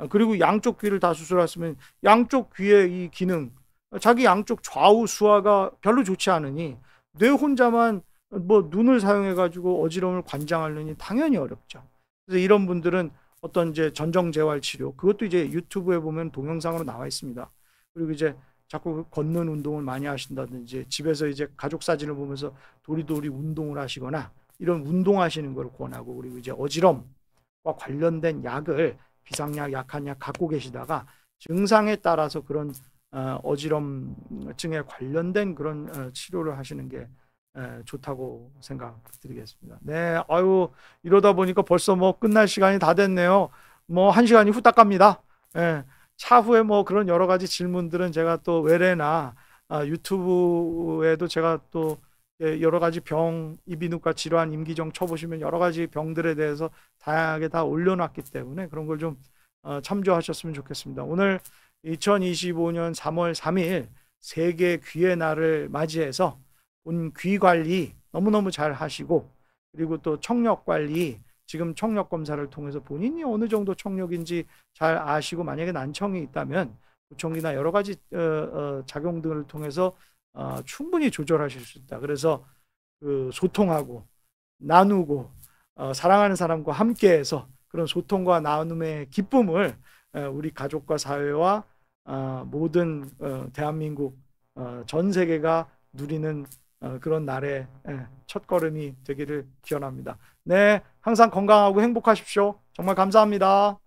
A: 그리고 양쪽 귀를 다 수술했으면 양쪽 귀의 이 기능, 자기 양쪽 좌우 수화가 별로 좋지 않으니 뇌 혼자만 뭐 눈을 사용해 가지고 어지럼을 관장하려니 당연히 어렵죠. 그래서 이런 분들은 어떤 이제 전정재활 치료, 그것도 이제 유튜브에 보면 동영상으로 나와 있습니다. 그리고 이제 자꾸 걷는 운동을 많이 하신다든지 집에서 이제 가족 사진을 보면서 도리도리 운동을 하시거나 이런 운동하시는 걸 권하고, 그리고 이제 어지럼과 관련된 약을 비상약, 약한 약 갖고 계시다가 증상에 따라서 그런 어지럼증에 관련된 그런 치료를 하시는 게 좋다고 생각드리겠습니다. 네, 아유, 이러다 보니까 벌써 뭐 끝날 시간이 다 됐네요. 뭐 1시간이 후딱 갑니다. 예, 차후에 뭐 그런 여러 가지 질문들은 제가 또 외래나 유튜브에도 제가 또 여러 가지 병, 이비인후과 질환, 임기정 쳐보시면 여러 가지 병들에 대해서 다양하게 다 올려놨기 때문에 그런 걸 좀 참조하셨으면 좋겠습니다. 오늘 2025년 3월 3일 세계 귀의 날을 맞이해서 본 귀 관리 너무너무 잘 하시고, 그리고 또 청력 관리, 지금 청력 검사를 통해서 본인이 어느 정도 청력인지 잘 아시고, 만약에 난청이 있다면 구청기나 여러 가지 작용 등을 통해서 충분히 조절하실 수 있다. 그래서 그 소통하고 나누고 사랑하는 사람과 함께해서 그런 소통과 나눔의 기쁨을 우리 가족과 사회와 모든 대한민국 전 세계가 누리는 그런 날의 첫걸음이 되기를 기원합니다. 네, 항상 건강하고 행복하십시오. 정말 감사합니다.